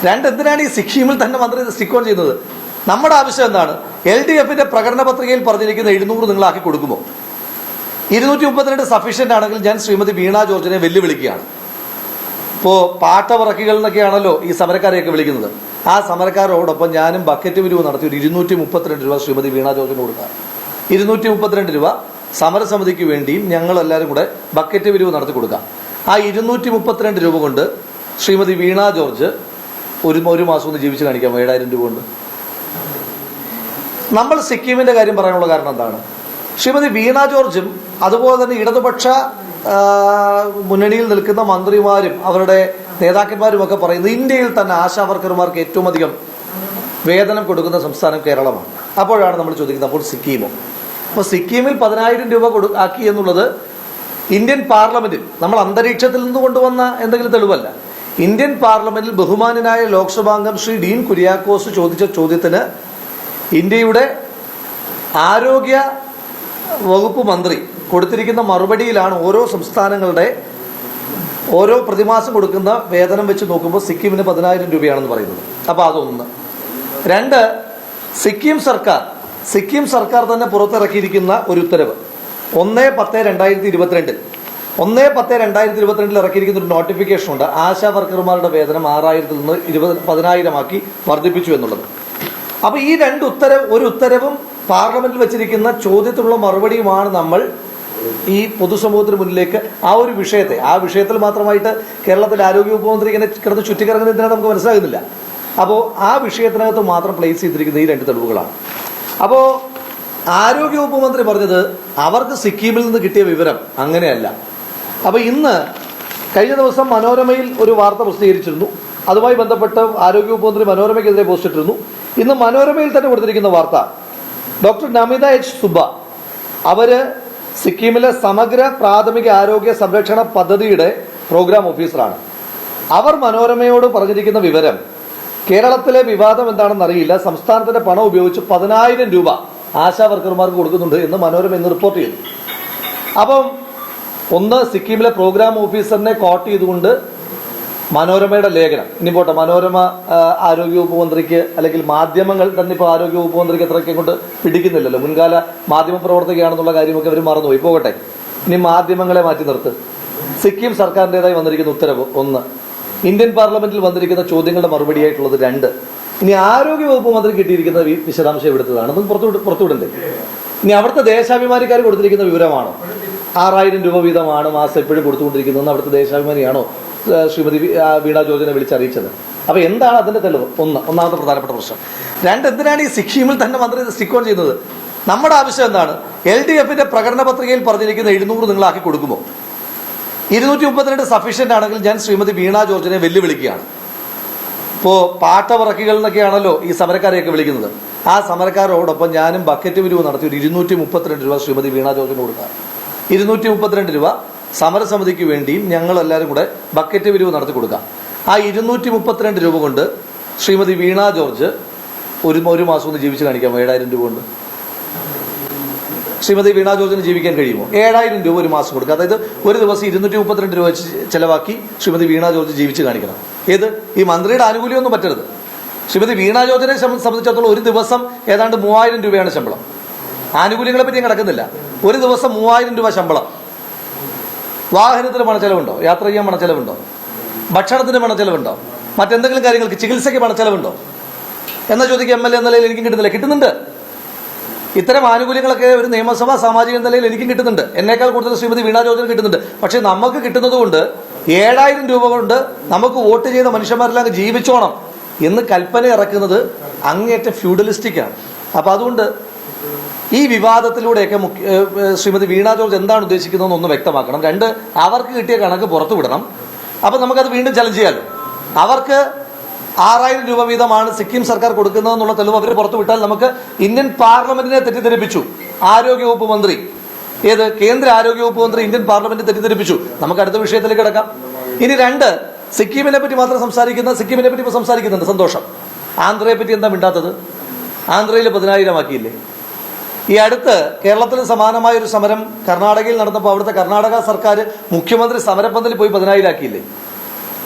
എന്തിനാണ് ഈ സിക്കിമിൽ തന്നെ മന്ത്രി സ്റ്റിക്ക് ഓൺ ചെയ്യുന്നത്? നമ്മുടെ ആവശ്യം എന്താണ്? LDFന്റെ പ്രകടന പത്രികയിൽ പറഞ്ഞിരിക്കുന്ന 700 നിങ്ങളാക്കി കൊടുക്കുമോ? 232 സഫീഷ്യന്റ് ആണെങ്കിൽ ഞാൻ ശ്രീമതി വീണ ജോർജിനെ വെല്ലുവിളിക്കുകയാണ്. ഇപ്പോ പാട്ടവറക്കികൾ എന്നൊക്കെയാണല്ലോ ഈ സമരക്കാരെയൊക്കെ വിളിക്കുന്നത്. ആ സമരക്കാരോടൊപ്പം ഞാനും ബക്കറ്റ് പിരിവ് നടത്തി ഒരു 232 രൂപ ശ്രീമതി വീണ ജോർജിന് കൊടുക്കുക. 232 രൂപ സമരസമിതിക്ക് വേണ്ടിയും ഞങ്ങൾ എല്ലാവരും കൂടെ ബക്കറ്റ് പിരിവ് നടത്തി കൊടുക്കാം. ആ 232 രൂപ കൊണ്ട് ശ്രീമതി വീണ ജോർജ് ഒരു മാസം ഒന്ന് ജീവിച്ച് കാണിക്കാം 7000 രൂപ കൊണ്ട്. നമ്മൾ സിക്കിമിന്റെ കാര്യം പറയാനുള്ള കാരണം എന്താണ്? ശ്രീമതി വീണ ജോർജും അതുപോലെ തന്നെ ഇടതുപക്ഷ മുന്നണിയിൽ നിൽക്കുന്ന മന്ത്രിമാരും അവരുടെ നേതാക്കന്മാരും ഒക്കെ പറയുന്നത് ഇന്ത്യയിൽ തന്നെ ആശാ വർക്കർമാർക്ക് ഏറ്റവും അധികം വേതനം കൊടുക്കുന്ന സംസ്ഥാനം കേരളമാണ്. അപ്പോഴാണ് നമ്മൾ ചോദിക്കുന്നത്, അപ്പോൾ സിക്കിമോ? അപ്പോൾ സിക്കിമിൽ 10000 രൂപ ആക്കി എന്നുള്ളത് ഇന്ത്യൻ പാർലമെന്റിൽ നമ്മൾ അന്തരീക്ഷത്തിൽ നിന്ന് കൊണ്ടുവന്ന എന്തെങ്കിലും തെളിവല്ല. ഇന്ത്യൻ പാർലമെന്റിൽ ബഹുമാനനായ ലോക്സഭാംഗം ശ്രീ ഡീൻ കുര്യാക്കോസ് ചോദിച്ച ചോദ്യത്തിന് ഇന്ത്യയുടെ ആരോഗ്യ വകുപ്പ് മന്ത്രി കൊടുത്തിരിക്കുന്ന മറുപടിയിലാണ് ഓരോ സംസ്ഥാനങ്ങളുടെ ഓരോ പ്രതിമാസം കൊടുക്കുന്ന വേതനം വെച്ച് നോക്കുമ്പോൾ സിക്കിമിന് 10000 രൂപയാണെന്ന് പറയുന്നത്. അപ്പോൾ അതൊന്ന്. 2, സിക്കിം സർക്കാർ തന്നെ പുറത്തിറക്കിയിരിക്കുന്ന ഒരു ഉത്തരവ് 1/10/2022 1/10/2022 ഇറക്കിയിരിക്കുന്ന ഒരു നോട്ടിഫിക്കേഷൻ ഉണ്ട്. ആശാ വർക്കർമാരുടെ വേതനം 6000 നിന്ന് 10000 ആക്കി വർദ്ധിപ്പിച്ചു എന്നുള്ളത്. അപ്പൊ ഈ ഒരു ഉത്തരവും പാർലമെന്റിൽ വെച്ചിരിക്കുന്ന ചോദ്യത്തിനുള്ള മറുപടിയുമാണ് നമ്മൾ ഈ പൊതുസമൂഹത്തിന് മുന്നിലേക്ക് ആ വിഷയത്തിൽ മാത്രമായിട്ട് കേരളത്തിലെ ആരോഗ്യവകുപ്പ് മന്ത്രി ഇങ്ങനെ കിടന്ന് ചുറ്റിക്കറങ്ങുന്ന എന്തിനാണ് നമുക്ക് മനസ്സിലാകുന്നില്ല. അപ്പോൾ ആ വിഷയത്തിനകത്ത് മാത്രം പ്ലേസ് ചെയ്തിരിക്കുന്ന ഈ 2 തെളിവുകളാണ്. അപ്പോൾ ആരോഗ്യവകുപ്പ് മന്ത്രി പറഞ്ഞത് അവർക്ക് സിക്കിമിൽ നിന്ന് കിട്ടിയ വിവരം അങ്ങനെയല്ല. അപ്പൊ കഴിഞ്ഞ ദിവസം മനോരമയിൽ ഒരു വാർത്ത പ്രസിദ്ധീകരിച്ചിരുന്നു. അതുമായി ബന്ധപ്പെട്ട് ആരോഗ്യവകുപ്പ് മന്ത്രി മനോരമയ്ക്കെതിരെ പോസ്റ്റ് ഇട്ടിരുന്നു. ഇന്ന് മനോരമയിൽ തന്നെ കൊടുത്തിരിക്കുന്ന വാർത്ത, ഡോക്ടർ നമിത എച്ച് സുബ്ബ അവര് സിക്കിമിലെ സമഗ്ര പ്രാഥമിക ആരോഗ്യ സംരക്ഷണ പദ്ധതിയുടെ പ്രോഗ്രാം ഓഫീസറാണ്. അവർ മനോരമയോട് പറഞ്ഞിരിക്കുന്ന വിവരം, കേരളത്തിലെ വിവാദം എന്താണെന്ന് അറിയില്ല, സംസ്ഥാനത്തിന്റെ പണം ഉപയോഗിച്ച് 10000 രൂപ ആശാ വർക്കർമാർക്ക് കൊടുക്കുന്നുണ്ട് എന്ന് മനോരമ ഇന്ന് റിപ്പോർട്ട് ചെയ്തു. അപ്പം സിക്കിമിലെ പ്രോഗ്രാം ഓഫീസറിനെ കോട്ട് ചെയ്തുകൊണ്ട് മനോരമയുടെ ലേഖനം. ഇനി പോട്ടെ, മനോരമ ആരോഗ്യവകുപ്പ് മന്ത്രിക്ക് അല്ലെങ്കിൽ മാധ്യമങ്ങൾ തന്നെ ഇപ്പോൾ ആരോഗ്യവകുപ്പ് മന്ത്രിക്ക് അത്രയ്ക്ക് കൊണ്ട് പിടിക്കുന്നില്ലല്ലോ. മുൻകാല മാധ്യമ പ്രവർത്തകയാണെന്നുള്ള കാര്യമൊക്കെ അവർ മറന്നുപോയി. പോകട്ടെ, ഇനി മാധ്യമങ്ങളെ മാറ്റി നിർത്ത്. സിക്കിം സർക്കാരിൻ്റെതായി വന്നിരിക്കുന്ന ഉത്തരവ് 1, ഇന്ത്യൻ പാർലമെന്റിൽ വന്നിരിക്കുന്ന ചോദ്യങ്ങളുടെ മറുപടിയായിട്ടുള്ളത് 2. ഇനി ആരോഗ്യവകുപ്പ് മന്ത്രി കിട്ടിയിരിക്കുന്ന വിശദാംശം എടുത്തതാണ്, അത് പുറത്തുവിടണ്ടേ? ഇനി അവിടുത്തെ ദേശാഭിമാനിക്കാർ കൊടുത്തിരിക്കുന്ന വിവരമാണോ 6000 രൂപ വീതമാണ് മാസം എപ്പോഴും കൊടുത്തുകൊണ്ടിരിക്കുന്നതെന്ന് അവിടുത്തെ ദേശാഭിമാനിയാണോ ശ്രീമതി വീണ ജോർജിനെ വിളിച്ചറിയിച്ചത്? അപ്പൊ എന്താണ് അതിന്റെ തെളിവ്? ഒന്നാമത്തെ പ്രധാനപ്പെട്ട പ്രശ്നം. 2, എന്തിനാണ് ഈ സിക്കിമിൽ തന്നെ മന്ത്രി സ്റ്റിക്ക് ഓൺ ചെയ്യുന്നത്? നമ്മുടെ ആവശ്യം എന്താണ്? LDFന്റെ പ്രകടന പത്രികയിൽ പറഞ്ഞിരിക്കുന്ന 700 നിങ്ങളാക്കി കൊടുക്കുമോ? 232 സഫീഷ്യന്റ് ആണെങ്കിൽ ഞാൻ ശ്രീമതി വീണ ജോർജിനെ വെല്ലുവിളിക്കുകയാണ്. ഇപ്പോ പാട്ടവറക്കികൾ എന്നൊക്കെയാണല്ലോ ഈ സമരക്കാരെയൊക്കെ വിളിക്കുന്നത്. ആ സമരക്കാരോടൊപ്പം ഞാനും ബക്കറ്റ് പിരിവ് നടത്തി ഒരു 232 രൂപ ശ്രീമതി വീണ ജോർജിന് കൊടുക്കുക. 232 രൂപ സമരസമിതിക്ക് വേണ്ടിയും ഞങ്ങൾ എല്ലാവരും കൂടെ ബക്കറ്റ് പിരിവ് നടത്തി കൊടുക്കാം. ആ 232 രൂപ കൊണ്ട് ശ്രീമതി വീണ ജോർജ് ഒരു മാസം ഒന്ന് ജീവിച്ച് കാണിക്കാം 7000 രൂപ കൊണ്ട്. ശ്രീമതി വീണ ജോർജിന് ജീവിക്കാൻ കഴിയുമോ? 7000 രൂപ ഒരു മാസം കൊടുക്കുക. അതായത് ഒരു ദിവസം 232 രൂപ ചെലവാക്കി ശ്രീമതി വീണ ജോർജ് ജീവിച്ച് കാണിക്കണം. ഈ മന്ത്രിയുടെ ആനുകൂല്യമൊന്നും പറ്റരുത്. ശ്രീമതി വീണ ജോർജിനെ സംബന്ധിച്ചിടത്തോളം ഒരു ദിവസം ഏതാണ്ട് 3000 രൂപയാണ് ശമ്പളം. ആനുകൂല്യങ്ങളെ പറ്റി കിടക്കുന്നില്ല. ഒരു ദിവസം 3000 രൂപ ശമ്പളം. വാഹനത്തിന് പണച്ചെലവുണ്ടോ? യാത്ര ചെയ്യാൻ പണച്ചെലവുണ്ടോ? ഭക്ഷണത്തിന് പണച്ചെലവുണ്ടോ? മറ്റെന്തെങ്കിലും കാര്യങ്ങൾക്ക് ചികിത്സയ്ക്ക് പണച്ചെലവുണ്ടോ എന്നാ ചോദിക്കുക. MLA എന്ന നിലയിൽ എനിക്കും കിട്ടുന്നില്ല. കിട്ടുന്നുണ്ട്. ഇത്തരം ആനുകൂല്യങ്ങളൊക്കെ ഒരു നിയമസഭാ സാമാജിക നിലയിൽ എനിക്കും കിട്ടുന്നുണ്ട്. എന്നേക്കാൾ കൂടുതൽ ശ്രീമതി വീണ ജോർജിന് കിട്ടുന്നുണ്ട്. പക്ഷെ നമുക്ക് കിട്ടുന്നത് കൊണ്ട് 7000 രൂപ കൊണ്ട് നമുക്ക് വോട്ട് ചെയ്ത മനുഷ്യന്മാരെല്ലാം ജീവിച്ചോണം എന്ന് കൽപ്പന ഇറക്കുന്നത് അങ്ങേയറ്റം ഫ്യൂഡലിസ്റ്റിക്കാണ്. അപ്പൊ അതുകൊണ്ട് ഈ വിവാദത്തിലൂടെയൊക്കെ ശ്രീമതി വീണ ജോർജ് എന്താണ് ഉദ്ദേശിക്കുന്നതെന്ന് ഒന്ന് വ്യക്തമാക്കണം. 2, അവർക്ക് കിട്ടിയ കണക്ക് പുറത്തു വിടണം. അപ്പൊ നമുക്കത് വീണ്ടും ചലഞ്ച് ചെയ്യാമല്ലോ. അവർക്ക് 6000 രൂപ വീതമാണ് സിക്കിം സർക്കാർ കൊടുക്കുന്നതെന്നുള്ള തെളിവ് അവർ പുറത്തു വിട്ടാൽ നമുക്ക് ഇന്ത്യൻ പാർലമെന്റിനെ തെറ്റിദ്ധരിപ്പിച്ചു ആരോഗ്യവകുപ്പ് മന്ത്രി. കേന്ദ്ര ആരോഗ്യവകുപ്പ് മന്ത്രി ഇന്ത്യൻ പാർലമെന്റ് തെറ്റിദ്ധരിപ്പിച്ചു. നമുക്ക് അടുത്ത വിഷയത്തിലേക്ക് കിടക്കാം. ഇനി 2, സിക്കിമിനെ പറ്റി മാത്രം സിക്കിമിനെ പറ്റി ഇപ്പോൾ സംസാരിക്കുന്നുണ്ട്, സന്തോഷം. ആന്ധ്രയെ പറ്റി എന്താ മിണ്ടാത്തത്? ആന്ധ്രയിൽ 10000 ആക്കിയില്ലേ? ഈ അടുത്ത് കേരളത്തിൽ സമാനമായ ഒരു സമരം കർണാടകയിൽ നടന്നപ്പോൾ അവിടുത്തെ കർണാടക സർക്കാർ മുഖ്യമന്ത്രി സമരപ്പന്തലിൽ പോയി 10000 ആക്കിയില്ലേ?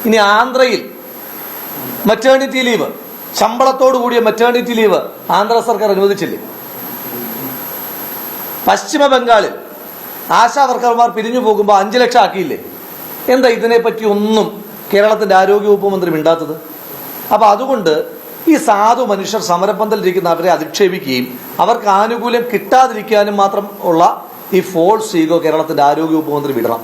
ഇനി ആന്ധ്രയിൽ മെറ്റേണിറ്റി ലീവ്, ശമ്പളത്തോടു കൂടിയ മെറ്റേണിറ്റി ലീവ് ആന്ധ്ര സർക്കാർ അനുവദിച്ചില്ലേ? പശ്ചിമ ബംഗാളിൽ ആശാ വർക്കർമാർ പിരിഞ്ഞു പോകുമ്പോൾ 5 ലക്ഷം ആക്കിയില്ലേ? എന്താ ഇതിനെപ്പറ്റി ഒന്നും കേരളത്തിന്റെ ആരോഗ്യവകുപ്പ് മന്ത്രി മിണ്ടാത്തത്? അപ്പൊ അതുകൊണ്ട് ഈ സാധു മനുഷ്യർ സമരപന്തലിരിക്കുന്ന അവരെ അധിക്ഷേപിക്കുകയും അവർക്ക് ആനുകൂല്യം കിട്ടാതിരിക്കാനും മാത്രം ഉള്ള ഈ ഫോൾസ് ഈഗോ കേരളത്തിന്റെ ആരോഗ്യവകുപ്പ് മന്ത്രി വിടണം.